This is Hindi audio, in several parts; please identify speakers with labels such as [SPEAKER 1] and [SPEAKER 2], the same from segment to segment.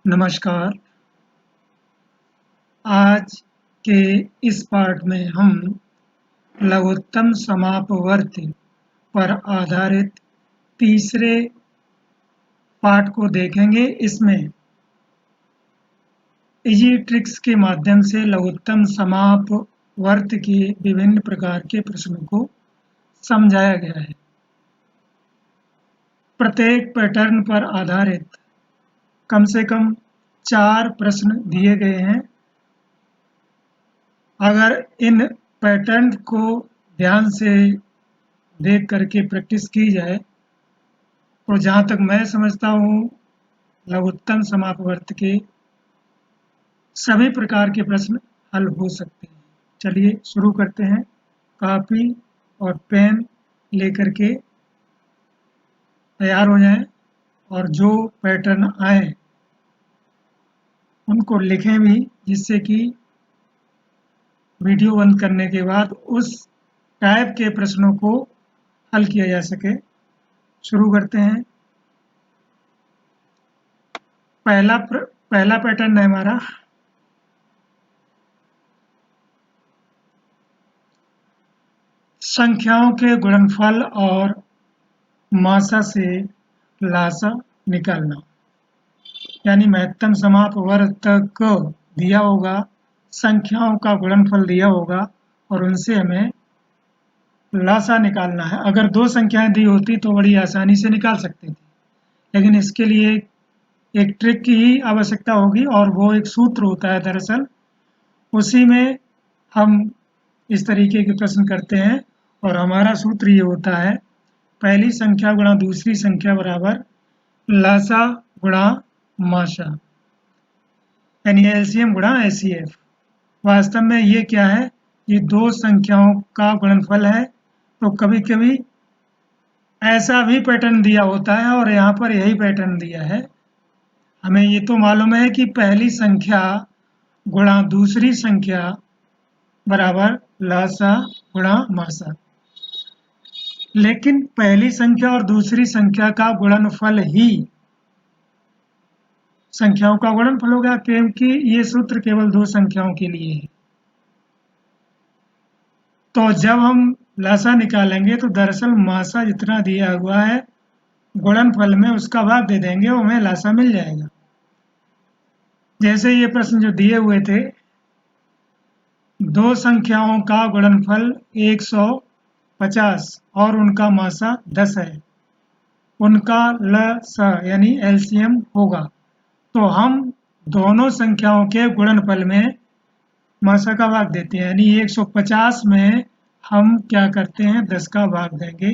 [SPEAKER 1] नमस्कार। आज के इस पाठ में हम लघुत्तम समापवर्ती पर आधारित तीसरे पाठ को देखेंगे। इसमें इजी ट्रिक्स के माध्यम से लघुत्तम समापवर्त के विभिन्न प्रकार के प्रश्नों को समझाया गया है। प्रत्येक पैटर्न पर आधारित कम से कम 4 प्रश्न दिए गए हैं। अगर इन पैटर्न को ध्यान से देख करके प्रैक्टिस की जाए तो जहाँ तक मैं समझता हूँ लघुत्तम समापवर्त के सभी प्रकार के प्रश्न हल हो सकते हैं। चलिए शुरू करते हैं। कॉपी और पेन लेकर के तैयार हो जाएं और जो पैटर्न आए उनको लिखें भी, जिससे कि वीडियो बंद करने के बाद उस टाइप के प्रश्नों को हल किया जा सके। शुरू करते हैं। पहला पैटर्न है हमारा संख्याओं के गुणनफल और मासा से लासा निकालना। यानी महत्तम समापवर्त को दिया होगा, संख्याओं का गुणनफल दिया होगा और उनसे हमें लासा निकालना है। अगर 2 संख्याएं दी होती तो बड़ी आसानी से निकाल सकते थे, लेकिन इसके लिए एक ट्रिक की ही आवश्यकता होगी और वो एक सूत्र होता है। दरअसल उसी में हम इस तरीके के प्रश्न करते हैं और हमारा सूत्र ये होता है, पहली संख्या गुणा दूसरी संख्या बराबर लासा गुणा माशा, यानी एलसीएम गुणा एचसीएफ। वास्तव में ये क्या है, ये 2 संख्याओं का गुणनफल है। तो कभी-कभी ऐसा भी पैटर्न दिया होता है और यहाँ पर यही पैटर्न दिया है। हमें ये तो मालूम है कि पहली संख्या गुणा दूसरी संख्या बराबर लासा गुणा मासा, लेकिन पहली संख्या और दूसरी संख्या का गुणनफल ही संख्याओं का गुणनफल होगा, क्योंकि ये सूत्र केवल 2 संख्याओं के लिए है। तो जब हम लासा निकालेंगे तो दरअसल मासा जितना दिया हुआ है गुणनफल में उसका भाग दे देंगे, वो हमें लासा मिल जाएगा। जैसे ये प्रश्न जो दिए हुए थे, 2 संख्याओं का गुणनफल 150 और उनका मासा 10 है, उनका लसा यानी एलसीएम होगा। तो हम दोनों संख्याओं के गुणनफल में मासा का भाग देते हैं, यानी 150 में हम क्या करते हैं, 10 का भाग देंगे,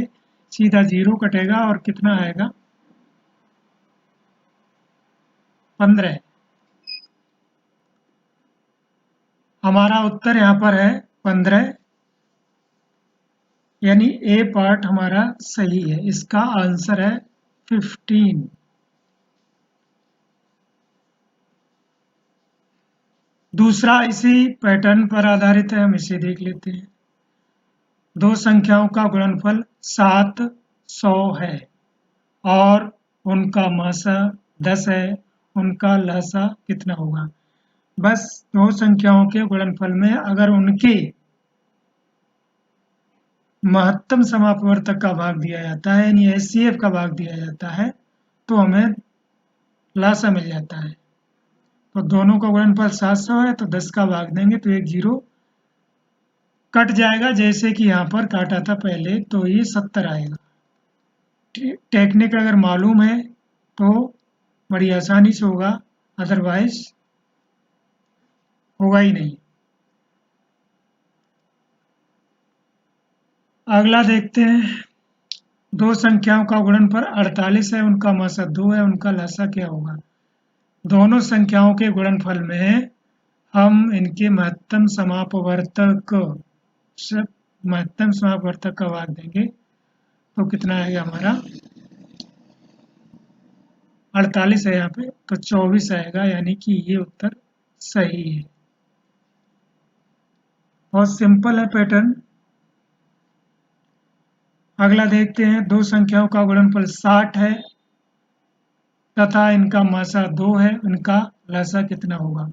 [SPEAKER 1] सीधा 0 कटेगा और कितना आएगा, 15। हमारा उत्तर यहाँ पर है 15, यानी ए पार्ट हमारा सही है। इसका आंसर है 15। दूसरा इसी पैटर्न पर आधारित है, हम इसे देख लेते हैं। 2 संख्याओं का गुणनफल 700 है और उनका मासा 10 है, उनका लसा कितना होगा। बस 2 संख्याओं के गुणनफल में अगर उनके महत्तम समापवर्तक का भाग दिया जाता है, यानी एचसीएफ का भाग दिया जाता है, तो हमें लासा मिल जाता है। तो दोनों का गुणनफल 700 है, तो 10 का भाग देंगे तो एक 0 कट जाएगा, जैसे कि यहाँ पर काटा था पहले, तो ये 70 आएगा। टेक्निक अगर मालूम है तो बड़ी आसानी से होगा, अदरवाइज होगा ही नहीं। अगला देखते हैं। 2 संख्याओं का गुणनफल 48 है, उनका मासा 2 है, उनका लसा क्या होगा। दोनों संख्याओं के गुणनफल में हम इनके महत्तम समापवर्तक का भाग देंगे, तो कितना आएगा हमारा, 48 है यहाँ पे, तो 24 आएगा, यानी कि ये उत्तर सही है। बहुत सिंपल है पैटर्न। अगला देखते हैं। 2 संख्याओं का गुणनफल 60 है, तथा इनका मासा 2 है, इनका लासा कितना होगा।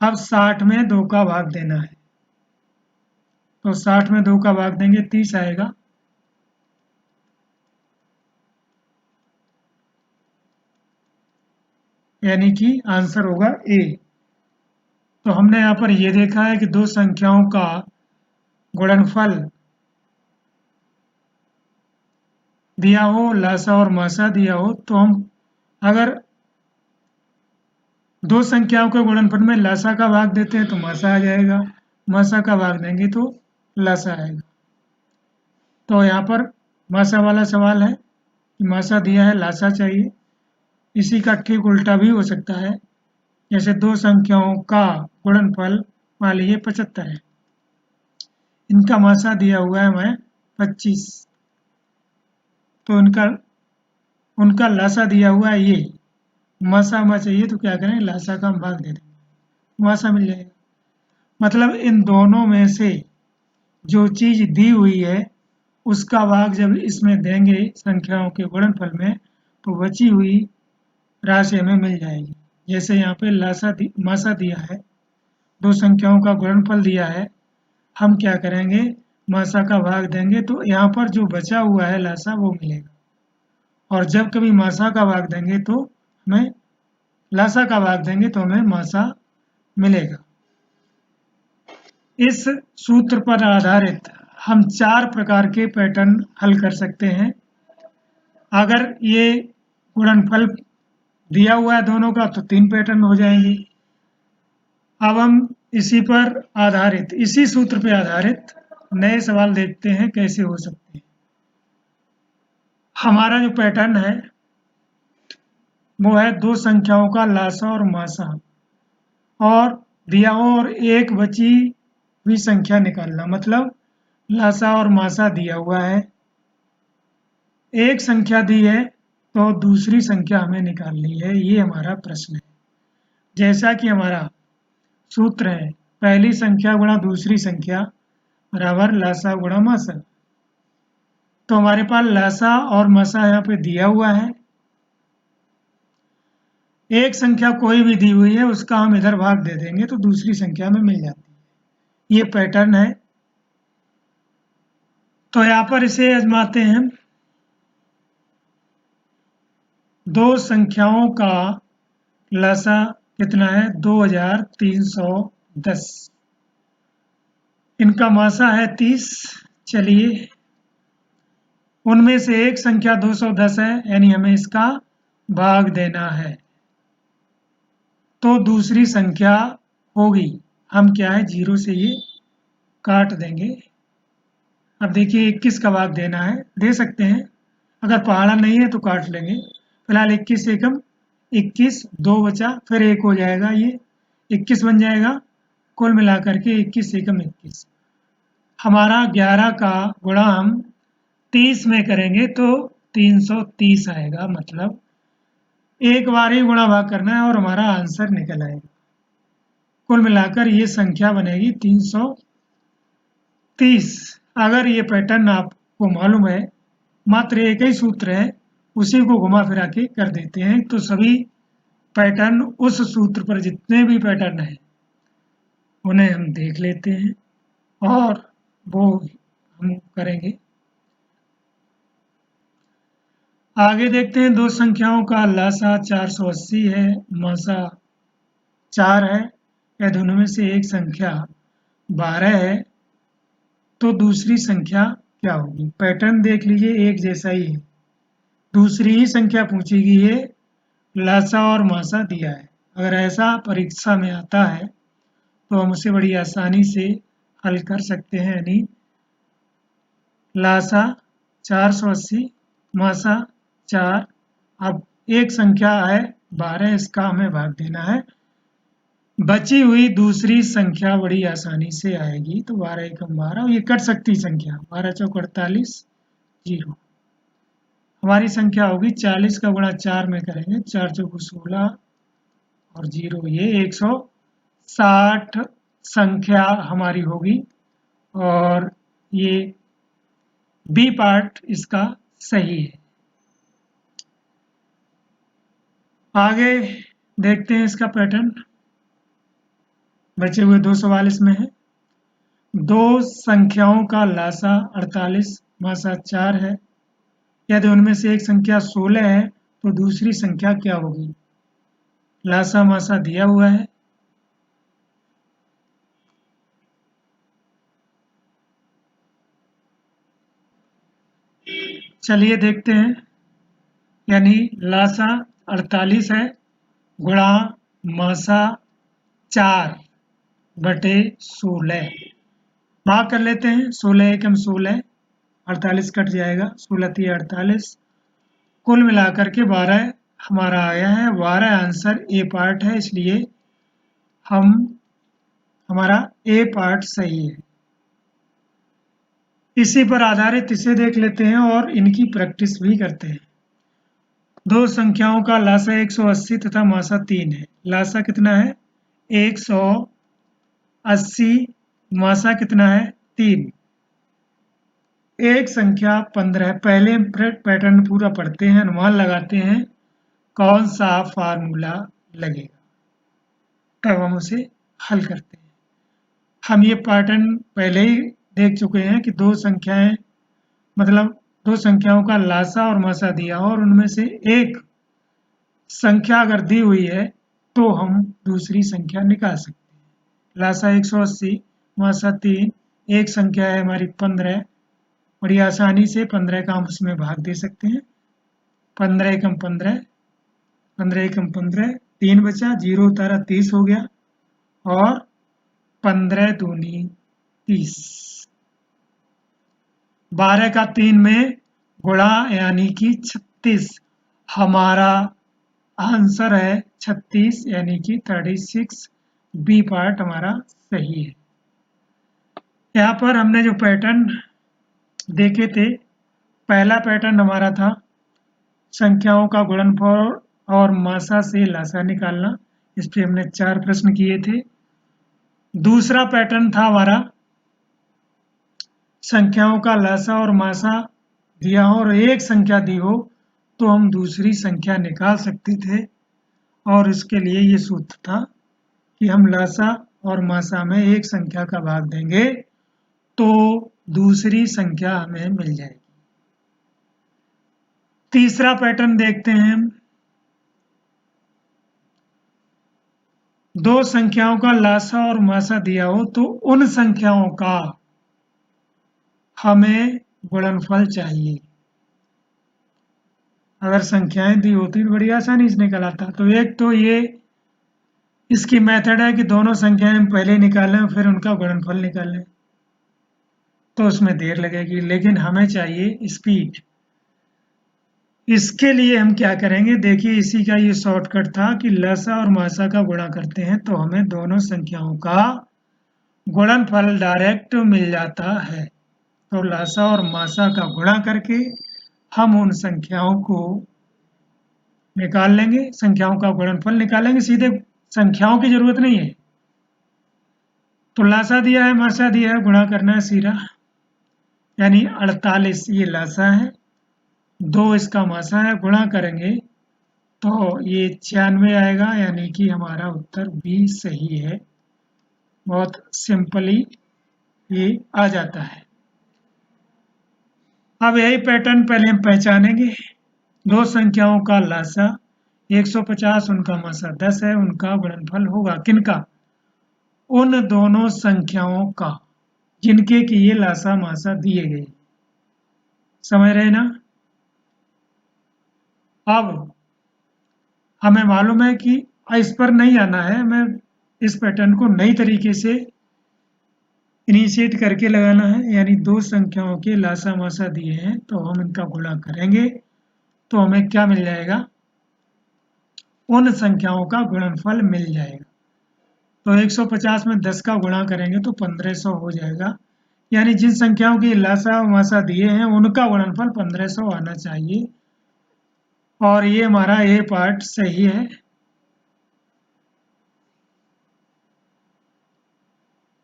[SPEAKER 1] अब 60 में 2 का भाग देना है, तो 60 में 2 का भाग देंगे 30 आएगा। यानी कि आंसर होगा ए। तो हमने यहाँ पर यह देखा है कि दो संख्याओं का गुणनफल दिया हो, लासा और मासा दिया हो, तो हम अगर दो संख्याओं के गुणनफल में लासा का भाग देते हैं तो मासा आ जाएगा, मासा का भाग देंगे तो लासा आएगा। तो यहाँ पर मासा वाला सवाल है कि मासा दिया है, लासा चाहिए। इसी का ठीक उल्टा भी हो सकता है, जैसे दो संख्याओं का गुणनफल मान लीजिए 75 है, इनका मासा दिया हुआ है हमें 25, तो उनका लासा दिया हुआ है ये, मासा हमें चाहिए तो क्या करें, लासा का हम भाग दे देंगे, मासा मिल जाएगा। मतलब इन दोनों में से जो चीज दी हुई है उसका भाग जब इसमें देंगे संख्याओं के गुणनफल में, तो बची हुई राशि हमें मिल जाएगी। जैसे यहाँ पे मासा दिया है, दो संख्याओं का गुणनफल दिया है, हम क्या करेंगे, मासा का भाग देंगे तो यहाँ पर जो बचा हुआ है लासा वो मिलेगा। और जब कभी मासा का भाग देंगे तो हमें लासा का भाग देंगे तो हमें मासा मिलेगा। इस सूत्र पर आधारित हम 4 प्रकार के पैटर्न हल कर सकते हैं। अगर ये गुणनफल दिया हुआ है दोनों का तो 3 पैटर्न हो जाएंगे। अब हम इसी सूत्र पर आधारित नए सवाल देखते हैं कैसे हो सकते हैं। हमारा जो पैटर्न है वो है दो संख्याओं का लासा और मासा, और दिया हो और एक बची हुई संख्या निकालना। मतलब लासा और मासा दिया हुआ है, एक संख्या दी है तो दूसरी संख्या हमें निकालनी है, ये हमारा प्रश्न है। जैसा कि हमारा सूत्र है, पहली संख्या गुणा दूसरी संख्या बराबर लासा गुणा मासा। तो हमारे पास लासा और मासा यहाँ पे दिया हुआ है, एक संख्या कोई भी दी हुई है उसका हम इधर भाग दे देंगे तो दूसरी संख्या में मिल जाती है। ये पैटर्न है। तो यहाँ पर इसे आजमाते हैं। दो संख्याओं का लासा कितना है, 2310, इनका मासा है 30। चलिए, उनमें से एक संख्या 210 है, यानी हमें इसका भाग देना है, तो दूसरी संख्या होगी, हम क्या है 0 से ये काट देंगे। अब देखिए 21 का भाग देना है, दे सकते हैं, अगर पहाड़ा नहीं है तो काट लेंगे। फिलहाल 21 एकम 21, 2 बचा, फिर 1 हो जाएगा, ये 21 बन जाएगा। कुल मिलाकर के 21 एकम 21। हमारा 11 का गुणा हम 30 में करेंगे तो 330 आएगा। मतलब एक बार ही गुणा भाग करना है और हमारा आंसर निकल आएगा। कुल मिलाकर ये संख्या बनेगी 330। अगर ये पैटर्न आपको मालूम है, मात्र एक ही सूत्र है, उसी को घुमा फिरा के कर देते हैं, तो सभी पैटर्न उस सूत्र पर जितने भी पैटर्न हैं उन्हें हम देख लेते हैं और वो हम करेंगे। आगे देखते हैं, दो संख्याओं का लासा 480 है, मासा 4 है, या दोनों में से एक संख्या 12 है, तो दूसरी संख्या क्या होगी। पैटर्न देख लीजिए, एक जैसा ही है, दूसरी ही संख्या पूछी गई है, लासा और मासा दिया है। अगर ऐसा परीक्षा में आता है तो हम उसे बड़ी आसानी से हल कर सकते हैं। यानी लासा 480, मासा 4, अब एक संख्या है 12, इसका हमें भाग देना है। बची हुई दूसरी संख्या बड़ी आसानी से आएगी, तो 12 एकम 12, ये कट सकती संख्या, 12 चौक 48, 0। हमारी संख्या होगी 40 का गुणा 4 में करेंगे, 4 चौक 16 और 0, ये 160 संख्या हमारी होगी। और ये बी पार्ट इसका सही है। आगे देखते हैं इसका पैटर्न। बचे हुए 2 सवाल इसमें है। दो संख्याओं का लासा 48 मासा 4 है। यदि उनमें से एक संख्या 16 है तो दूसरी संख्या क्या होगी? लासा मासा दिया हुआ है। चलिए देखते हैं। यानी लासा 48 है गुणा मासा 4 बटे 16। भाग कर लेते हैं। 16 एकम 16, 48 कट जाएगा, 16 3 48, कुल मिलाकर के 12 हमारा आया है। 12 आंसर ए पार्ट है, इसलिए हमारा ए पार्ट सही है। इसी पर आधारित इसे देख लेते हैं और इनकी प्रैक्टिस भी करते हैं। दो संख्याओं का लासा 180 तथा मासा 3 है। लासा कितना है? 180, मासा कितना है? 3। एक संख्या 15। पहले पैटर्न पूरा पढ़ते हैं, अनुमान लगाते हैं कौन सा फार्मूला लगेगा, तब हम उसे हल करते हैं। हम ये पैटर्न पहले ही देख चुके हैं कि दो संख्याएं, मतलब दो संख्याओं का लासा और मासा दिया और उनमें से एक संख्या अगर दी हुई है तो हम दूसरी संख्या निकाल सकते हैं। लासा 180, मासा 3, एक संख्या है हमारी 15। बड़ी आसानी से 15 का हम उसमें भाग दे सकते हैं। 15 एकम 15, 15 एकम 15, 3 बचा, 0 उतारा, 30 हो गया और 15 दूनी 30। 12 का 3 में गुणा यानी कि 36। हमारा आंसर है 36 यानी कि 36। बी पार्ट हमारा सही है। यहाँ पर हमने जो पैटर्न देखे थे, पहला पैटर्न हमारा था संख्याओं का गुणनफल और मासा से लासा निकालना। इस पे हमने 4 प्रश्न किए थे। दूसरा पैटर्न था हमारा संख्याओं का लासा और मासा दिया हो और एक संख्या दी हो तो हम दूसरी संख्या निकाल सकते थे, और इसके लिए ये सूत्र था कि हम लासा और मासा में एक संख्या का भाग देंगे तो दूसरी संख्या हमें मिल जाएगी। तीसरा पैटर्न देखते हैं। दो संख्याओं का लासा और मासा दिया हो तो उन संख्याओं का हमें गुणनफल चाहिए। अगर संख्याएं दी होती तो बड़ी आसानी से निकल आता। तो एक तो ये इसकी मेथड है कि दोनों संख्याएं पहले निकालें और फिर उनका गुणनफल निकालें, तो उसमें देर लगेगी, लेकिन हमें चाहिए स्पीड। इसके लिए हम क्या करेंगे, देखिए इसी का ये शॉर्टकट था कि लसा और मासा का गुणा करते हैं तो हमें दोनों संख्याओं का गुणनफल डायरेक्ट मिल जाता है। तो लसा और मासा का गुणा करके हम उन संख्याओं को निकाल लेंगे, संख्याओं का गुणनफल निकालेंगे। सीधे संख्याओं की जरूरत नहीं है। तो लासा दिया है, मासा दिया है, गुणा करना है सीधा। यानी 48 ये लासा है, 2 इसका मासा है, गुणा करेंगे तो ये 96 आएगा, यानी कि हमारा उत्तर बी सही है। बहुत सिंपली ये आ जाता है। अब यही पैटर्न पहले हम पहचानेंगे। दो संख्याओं का लासा 150, उनका मासा 10 है, उनका गुणनफल होगा किनका? उन दोनों संख्याओं का जिनके कि ये लासा मासा दिए गए। समझ रहे ना? अब हमें मालूम है कि इस पर नहीं आना है, हमें इस पैटर्न को नई तरीके से इनिशिएट करके लगाना है। यानी दो संख्याओं के लासा मासा दिए हैं तो हम इनका गुणा करेंगे तो हमें क्या मिल जाएगा? उन संख्याओं का गुणनफल मिल जाएगा। तो 150 में 10 का गुणा करेंगे तो 1500 हो जाएगा। यानी जिन संख्याओं के लासा और मासा दिए हैं उनका गुणनफल 1500 आना चाहिए, और ये हमारा ए पार्ट सही है।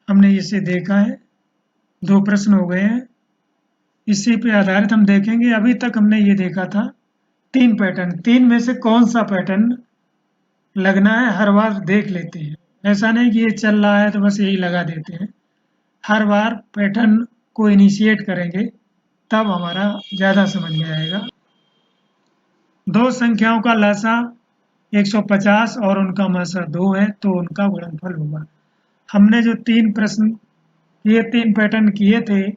[SPEAKER 1] हमने इसे देखा है, 2 प्रश्न हो गए हैं। इसी पे आधारित हम देखेंगे। अभी तक हमने ये देखा था 3 पैटर्न, 3 में से कौन सा पैटर्न लगना है हर बार देख लेते हैं। ऐसा नहीं कि ये चल रहा है तो बस यही लगा देते हैं। हर बार पैटर्न को इनिशिएट करेंगे तब हमारा ज़्यादा समझ में आएगा। दो संख्याओं का लसा 150 और उनका मासा 2 है तो उनका गुणनफल होगा। हमने जो 3 प्रश्न किए, 3 पैटर्न किए थे,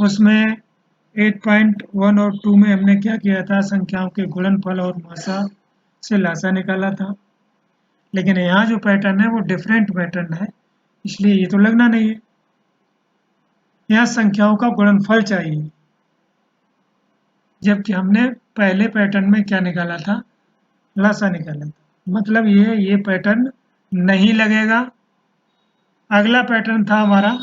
[SPEAKER 1] उसमें 8.1 और 2 में हमने क्या किया था, संख्याओं के गुणनफल और मासा से लासा निकाला था। लेकिन यहाँ जो पैटर्न है वो डिफरेंट पैटर्न है, इसलिए ये तो लगना नहीं है। यहाँ संख्याओं का गुणनफल चाहिए, जबकि हमने पहले पैटर्न में क्या निकाला था, लासा निकाला था। मतलब ये पैटर्न नहीं लगेगा। अगला पैटर्न था हमारा,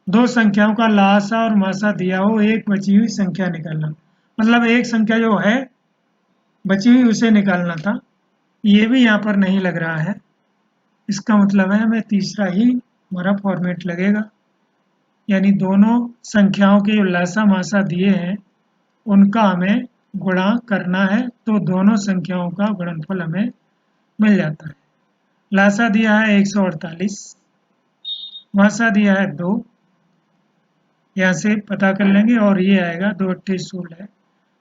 [SPEAKER 1] दो संख्याओं का लासा और मासा दिया हो, एक बची हुई संख्या निकालना। मतलब एक संख्या जो है बची हुई उसे निकालना था। ये भी यहाँ पर नहीं लग रहा है। इसका मतलब है हमें तीसरा ही हमारा फॉर्मेट लगेगा, यानी दोनों संख्याओं के जो लासा मासा दिए हैं उनका हमें गुणा करना है, तो दोनों संख्याओं का गुणनफल हमें मिल जाता है। लासा दिया है 148, मासा दिया है 2, यहाँ से पता कर लेंगे, और ये आएगा 2 अट्ठे 16,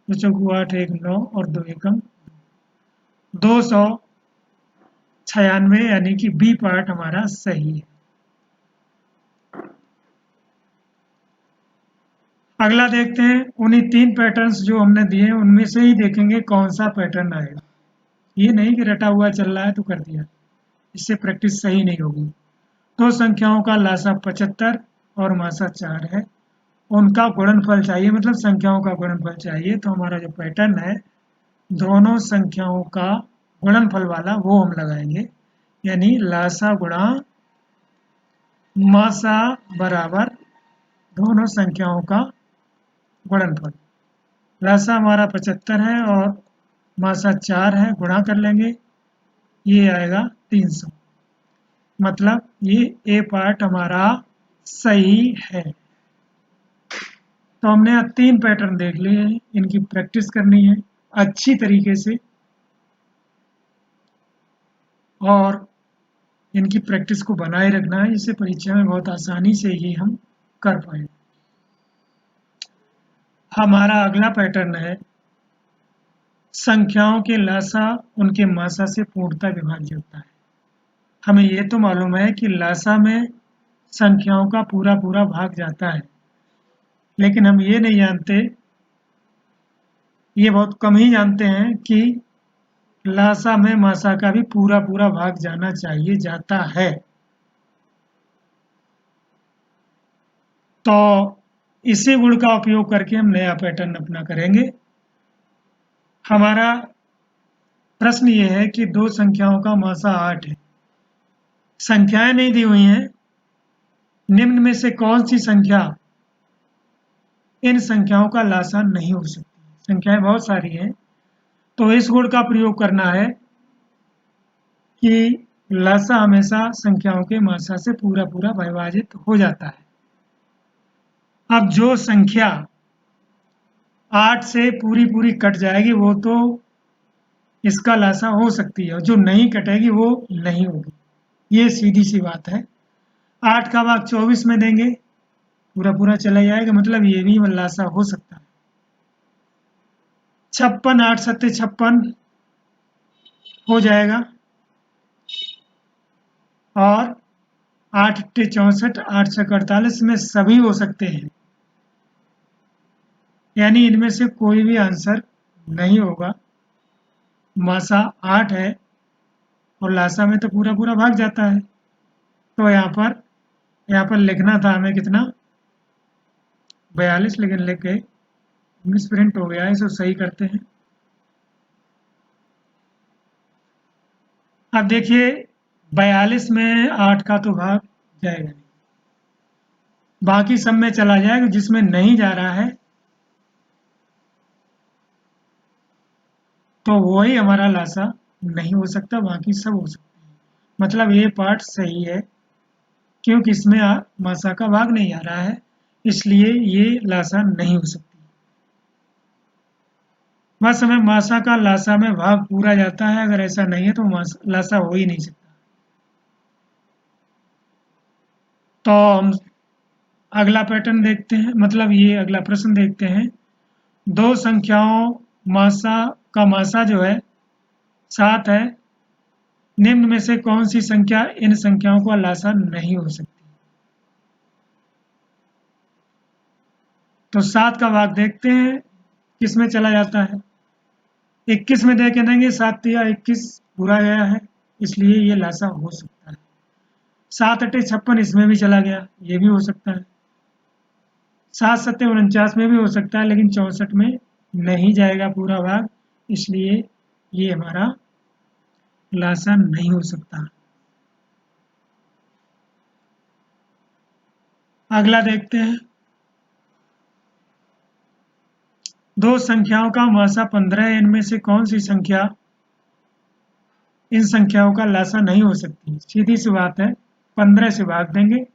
[SPEAKER 1] 2 चौकू 8, 1 9 और 2 एकम 296, यानी कि बी पार्ट हमारा सही है। अगला देखते हैं, उन्हीं 3 पैटर्न्स जो हमने दिए हैं उनमें से ही देखेंगे कौन सा पैटर्न आएगा। ये नहीं कि रटा हुआ चल रहा है तो कर दिया, इससे प्रैक्टिस सही नहीं होगी। दो संख्याओं का लासा 75 और मासा 4 है, उनका गुणनफल चाहिए, मतलब संख्याओं का गुणनफल चाहिए। तो हमारा जो पैटर्न है दोनों संख्याओं का गुणनफल वाला वो हम लगाएंगे, यानी लासा गुणा मासा बराबर दोनों संख्याओं का गुणनफल। लासा हमारा 75 है और मासा 4 है, गुणा कर लेंगे, ये आएगा 300। मतलब ये ए पार्ट हमारा सही है। तो हमने यहाँ 3 पैटर्न देख लिए हैं, इनकी प्रैक्टिस करनी है अच्छी तरीके से, और इनकी प्रैक्टिस को बनाए रखना है, इससे परीक्षा में बहुत आसानी से ये हम कर पाएंगे। हमारा अगला पैटर्न है, संख्याओं के लासा उनके मासा से पूर्णतः विभाज्य होता है। हमें ये तो मालूम है कि लासा में संख्याओं का पूरा पूरा भाग जाता है, लेकिन हम ये नहीं जानते, ये बहुत कम ही जानते हैं कि लासा में मासा का भी पूरा पूरा भाग जाना चाहिए, जाता है। तो इसी गुण का उपयोग करके हम नया पैटर्न अपना करेंगे। हमारा प्रश्न ये है कि दो संख्याओं का मासा 8 है, संख्याएं नहीं दी हुई हैं, निम्न में से कौन सी संख्या इन संख्याओं का लासा नहीं हो सकती। संख्याएं बहुत सारी हैं, तो इस गुण का प्रयोग करना है कि लासा हमेशा संख्याओं के मासा से पूरा पूरा विभाजित हो जाता है। अब जो संख्या 8 से पूरी पूरी कट जाएगी वो तो इसका लासा हो सकती है, जो नहीं कटेगी वो नहीं होगी, ये सीधी सी बात है। 8 का भाग 24 में देंगे, पूरा पूरा चला जाएगा, मतलब ये भी लासा हो सकता है। 56, 8 सत्ते 56 हो जाएगा, और 8 अट्ठे 64, 8 छक 48 में सभी हो सकते हैं, यानी इनमें से कोई भी आंसर नहीं होगा। मासा 8 है और लासा में तो पूरा पूरा भाग जाता है, तो यहाँ पर लिखना था हमें कितना, 42, लेकिन लिख गए, मिस प्रिंट हो गया है, इसे सही करते हैं। अब देखिए 42 में 8 का तो भाग जाएगा नहीं, बाकी सब में चला जाएगा, जिसमें नहीं जा रहा है तो वही हमारा लासा नहीं हो सकता, बाकी सब हो सकते हैं। मतलब ये पार्ट सही है, क्योंकि इसमें मासा का भाग नहीं आ रहा है, इसलिए ये लासा नहीं हो सकती। बस हमें मासा का लासा में भाग पूरा जाता है, अगर ऐसा नहीं है तो लासा हो ही नहीं सकता। तो हम अगला पैटर्न देखते हैं, मतलब ये अगला प्रश्न देखते हैं। दो संख्याओं मासा का मासा जो है 7 है, निम्न में से कौन सी संख्या इन संख्याओं का लासा नहीं हो सकती? तो 7 का भाग देखते हैं किस में चला जाता है। 21 में दे के देंगे, 7 या 21 पूरा गया है, इसलिए ये लासा हो सकता है। 7 अट्ठे 56 इसमें भी चला गया, ये भी हो सकता है। 7 सत्ते 49 में भी हो सकता है, लेकिन 64 में नहीं जाएगा पूरा भाग, इसलिए ये हमारा लासा नहीं हो सकता। अगला देखते हैं। दो संख्याओं का मासा 15 है, इनमें से कौन सी संख्या इन संख्याओं का लासा नहीं हो सकती? सीधी सी बात है, 15 से भाग देंगे,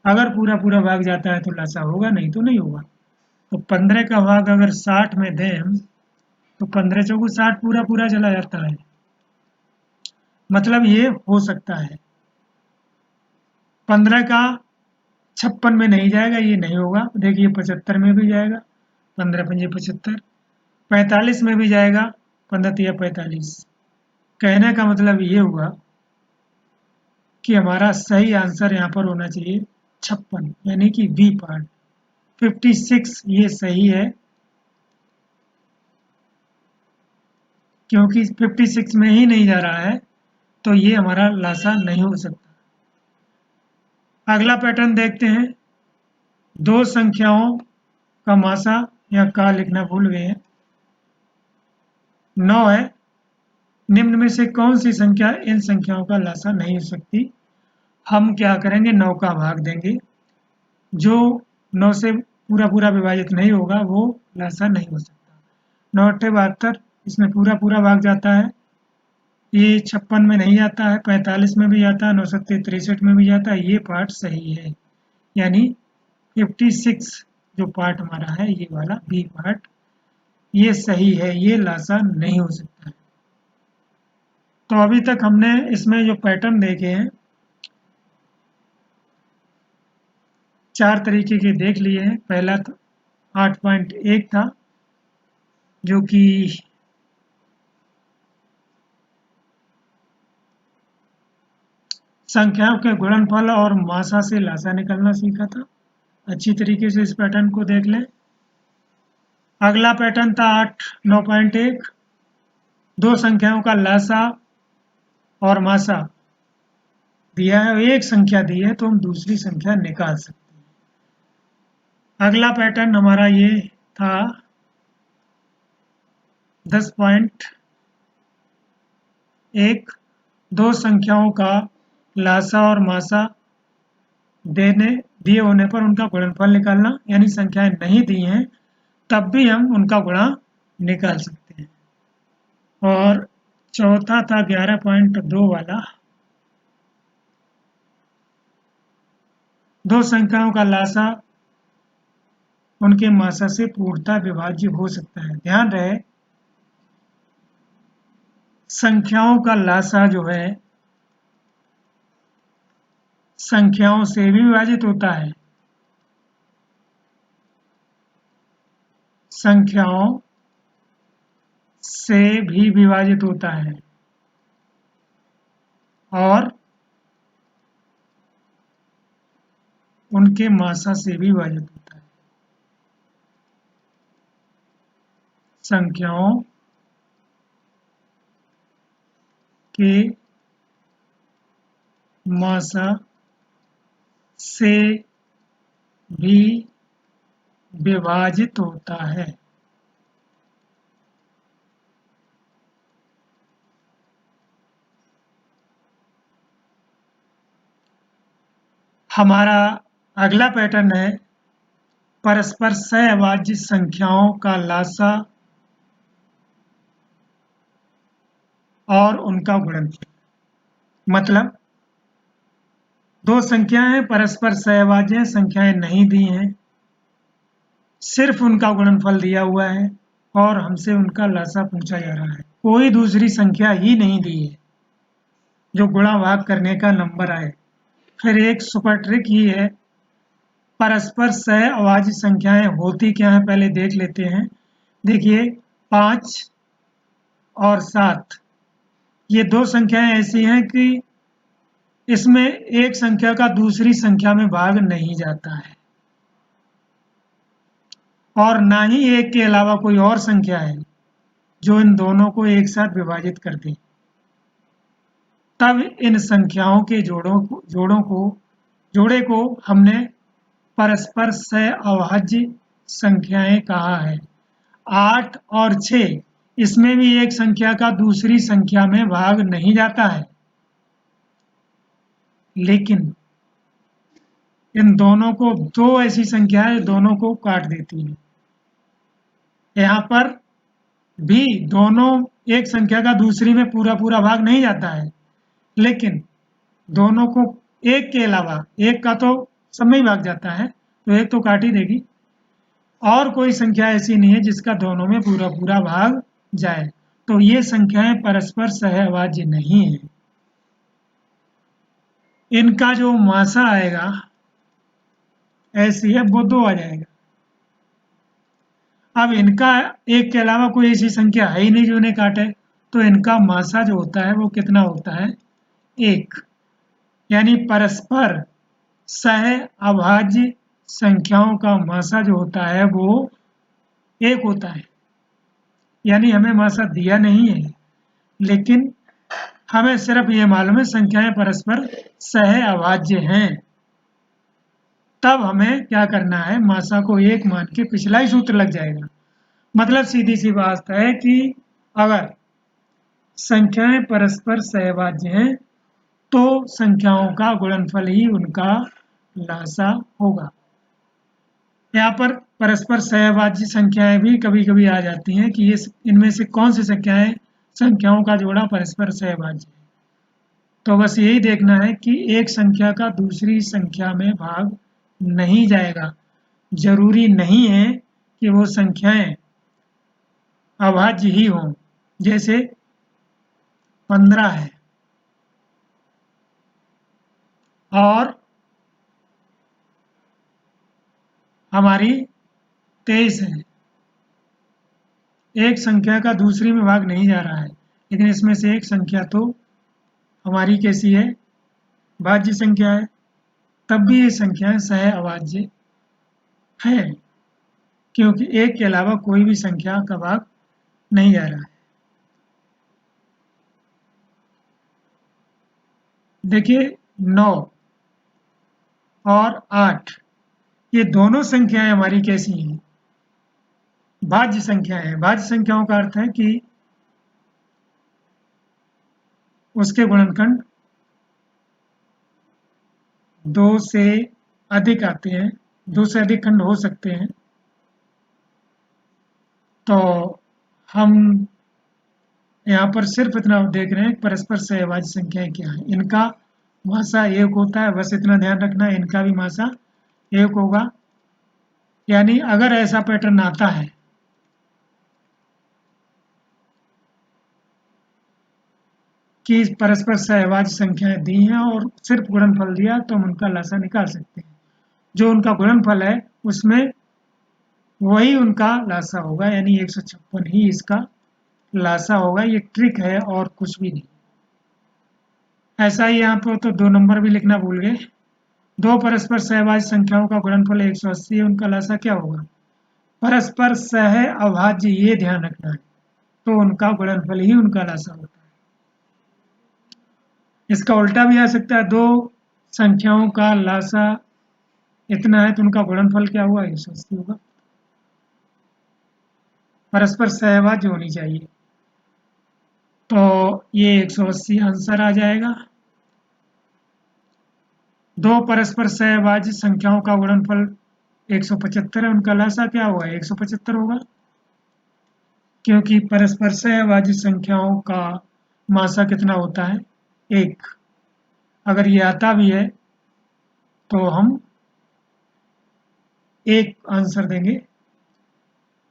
[SPEAKER 1] अगर पूरा पूरा भाग जाता है तो लासा होगा, नहीं तो नहीं होगा। तो 15 का भाग अगर 60 में दें हम, तो 15 चौगु 60 पूरा पूरा चला जाता है, मतलब ये हो सकता है। 15 का 56 में नहीं जाएगा, ये नहीं होगा। देखिए 75 में भी जाएगा, 15 पंजे 75, 45 में भी जाएगा, 15 तिया 45। कहने का मतलब ये हुआ कि हमारा सही आंसर यहाँ पर होना चाहिए 56, यानी कि बी पार्ट। 56 ये सही है, क्योंकि 56 में ही नहीं जा रहा है, तो ये हमारा लासा नहीं हो सकता। अगला पैटर्न देखते हैं। दो संख्याओं का मासा, या का लिखना भूल गए हैं, 9 है, निम्न में से कौन सी संख्या इन संख्याओं का लासा नहीं हो सकती? हम क्या करेंगे, 9 का भाग देंगे, जो 9 से पूरा पूरा विभाजित नहीं होगा वो लासा नहीं हो सकता। 9 अट्ठे 72, इसमें पूरा पूरा भाग जाता है, ये 56 में नहीं जाता है, 45 में भी जाता है, 9 सत्ते 63 में भी जाता है, ये पार्ट सही है, यानी 56 जो पार्ट हमारा है ये वाला बी पार्ट, ये सही है, ये लासा नहीं हो सकता है। तो अभी तक हमने इसमें जो पैटर्न देखे हैं 4 तरीके के देख लिए हैं। पहला तो 8.1 था, जो कि संख्याओं के गुणनफल और मासा से लासा निकालना सीखा था। अच्छी तरीके से इस पैटर्न को देख लें। अगला पैटर्न था 8.9.1, दो संख्याओं का लासा और मासा दिया है, एक संख्या दी है तो हम दूसरी संख्या निकाल सकते हैं। अगला पैटर्न हमारा ये था 10.1, दो संख्याओं का लासा और मासा दिए होने पर उनका गुणनफल निकालना, यानी संख्याएं नहीं दी हैं तब भी हम उनका गुणा निकाल सकते हैं। और चौथा था 11.2 वाला, दो संख्याओं का लासा उनके मासा से पूर्णतः विभाज्य हो सकता है। ध्यान रहे, संख्याओं का लासा जो है संख्याओं से भी विभाजित होता है, संख्याओं से भी विभाजित होता है, और उनके मासा से भी विभाजित होता है। संख्याओं के मासा से भी विभाजित होता है। हमारा अगला पैटर्न है परस्पर सहअभाज्य संख्याओं का लासा और उनका गुणनफल। मतलब दो संख्याएं परस्पर सहअभाज्य हैं, संख्याएं नहीं दी हैं, सिर्फ उनका गुणनफल दिया हुआ है और हमसे उनका लासा पूछा जा रहा है। कोई दूसरी संख्या ही नहीं दी है जो गुणा भाग करने का नंबर आए। फिर एक सुपर ट्रिक ही है, परस्पर सह अभाज्य संख्याएं होती क्या है पहले देख लेते हैं। देखिए 5 और 7 ये दो संख्याएं ऐसी हैं कि इसमें एक संख्या का दूसरी संख्या में भाग नहीं जाता है और ना ही एक के अलावा कोई और संख्या है जो इन दोनों को एक साथ विभाजित कर दे। तब इन संख्याओं के जोड़े को हमने परस्पर सह अभाज्य संख्याएं कहा है। 8 और 6 इसमें भी एक संख्या का दूसरी संख्या में भाग नहीं जाता है, लेकिन इन दोनों को दो ऐसी संख्याएं दोनों को काट देती हैं। यहाँ पर भी दोनों एक संख्या का दूसरी में पूरा पूरा भाग नहीं जाता है, लेकिन दोनों को एक के अलावा एक का तो सब में ही भाग जाता है, तो एक तो काट ही देगी। और कोई संख्या ऐसी नहीं है जिसका दोनों में पूरा पूरा भाग जाए, तो ये संख्याएं परस्पर सहअभाज्य नहीं है। इनका जो मासा आएगा ऐसी है वो 2 आ जाएगा। अब इनका एक के अलावा कोई ऐसी संख्या है ही नहीं जो इन्हें काटे, तो इनका मासा जो होता है वो कितना होता है 1। यानी परस्पर सह अभाज्य संख्याओं का मासा जो होता है वो 1 होता है। यानी हमें मासा दिया नहीं है, लेकिन हमें सिर्फ ये मालूम है संख्याएं परस्पर सह अभाज्य हैं। तब हमें क्या करना है, मासा को 1 मान के पिछला ही सूत्र लग जाएगा। मतलब सीधी सी बात है कि अगर संख्याएं परस्पर सहभाज्य हैं तो संख्याओं का गुणनफल ही उनका लासा होगा। यहाँ पर परस्पर सहभाज्य संख्याएं भी कभी कभी आ जाती हैं कि ये इनमें से कौन सी संख्याओं का जोड़ा परस्पर सहभाज्य है। तो बस यही देखना है कि एक संख्या का दूसरी संख्या में भाग नहीं जाएगा। जरूरी नहीं है कि वो संख्याएं अभाज्य ही हों। जैसे 15 है और हमारी 23 है, एक संख्या का दूसरी में भाग नहीं जा रहा है, लेकिन इसमें से एक संख्या तो हमारी कैसी है, भाज्य संख्या है। तब भी ये संख्याएं सह अभाज्य है, क्योंकि एक के अलावा कोई भी संख्या का भाग नहीं जा रहा है। देखिए 9 और 8 ये दोनों संख्याएं हमारी कैसी हैं, भाज्य संख्याएं हैं। भाज्य संख्याओं का अर्थ है कि उसके गुणनखंड 2 से अधिक आते हैं, 2 से अधिक खंड हो सकते हैं। तो हम यहाँ पर सिर्फ इतना देख रहे हैं परस्पर सहभाज्य संख्याएं क्या है। इनका मासा 1 होता है, बस इतना ध्यान रखना है, इनका भी मासा 1 होगा। यानी अगर ऐसा पैटर्न आता है कि परस्पर सहभाज्य संख्याएं दी हैं और सिर्फ गुणनफल दिया, तो हम उनका लासा निकाल सकते हैं। जो उनका गुणनफल है उसमें वही उनका लासा होगा, यानी 156 ही इसका लासा होगा। ये ट्रिक है और कुछ भी नहीं। ऐसा ही यहाँ पर तो 2 नंबर भी लिखना भूल गए। दो परस्पर सहभाज्य संख्याओं का गुणनफल 180 है, उनका लासा क्या होगा, परस्पर सह अभाज्य, ये ध्यान रखना है, तो उनका गुणनफल ही उनका लासा होता है। इसका उल्टा भी आ सकता है, दो संख्याओं का लासा इतना है तो उनका गुणनफल क्या हुआ, 180 होगा। परस्पर सहभाज्य होनी चाहिए, तो ये 180 आंसर आ जाएगा। दो परस्पर सहभाज्य संख्याओं का गुणनफल 175 है, उनका लासा क्या होगा, 175 होगा, क्योंकि परस्पर सहभाज्य संख्याओं का मासा कितना होता है, 1। अगर ये आता भी है तो हम 1 आंसर देंगे।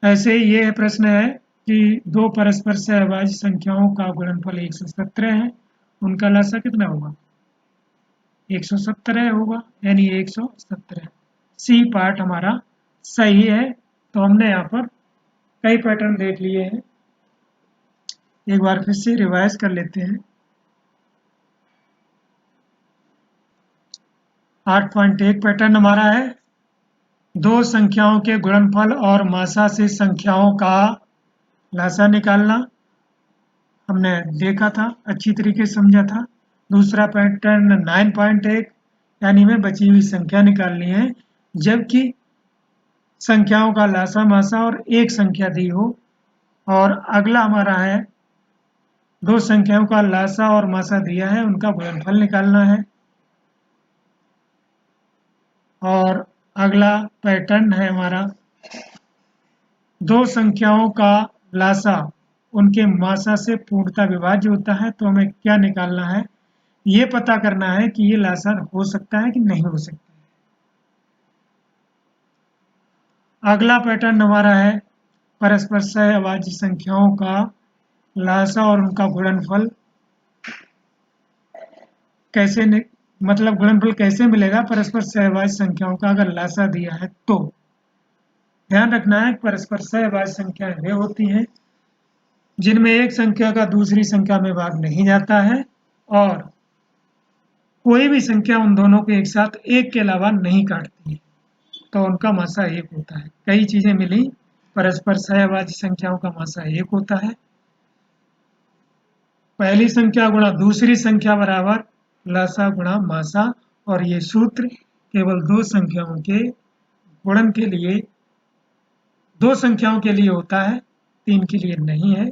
[SPEAKER 1] ऐसे ही ये प्रश्न है कि दो परस्पर सहभाज्य संख्याओं का गुणनफल 117 है, उनका लासा कितना होगा? 117 होगा, यानी 117। सी पार्ट हमारा सही है। तो हमने यहाँ पर कई पैटर्न देख लिए हैं, एक बार फिर से रिवाइज कर लेते हैं। 8.1 पैटर्न हमारा है, दो संख्याओं के गुणनफल और मासा से संख्याओं का लासा निकालना। हमने देखा था, अच्छी तरीके से समझा था। दूसरा पैटर्न 9.1, यानी में बची हुई संख्या निकालनी है जबकि संख्याओं का लासा मासा और एक संख्या दी हो। और अगला हमारा है, दो संख्याओं का लासा और मासा दिया है, उनका गुणनफल निकालना है। और अगला पैटर्न है हमारा, दो संख्याओं का लासा उनके मासा से पूर्णतः विभाज्य होता है। तो हमें क्या निकालना है? ये पता करना है कि ये लासा हो सकता है कि नहीं हो सकता है। अगला पैटर्न हमारा है, परस्पर सहभाज्य संख्याओं का लासा और उनका गुणनफल कैसे मतलब गुणनफल कैसे मिलेगा परस्पर सहभाज्य संख्याओं का अगर लासा दिया है तो। ध्यान रखना है परस्पर सहभाज्य संख्याएं वे होती हैं जिनमें एक संख्या का दूसरी संख्या में भाग नहीं जाता है और कोई भी संख्या उन दोनों को एक साथ एक के अलावा नहीं काटती है, तो उनका मासा एक होता है। कई चीजें मिली, परस्पर सहभाज्य संख्याओं का मासा एक होता है, पहली संख्या गुणा दूसरी संख्या बराबर लासा गुणा मासा। और ये सूत्र केवल दो संख्याओं के गुणन के लिए, दो संख्याओं के लिए होता है, तीन के लिए नहीं है।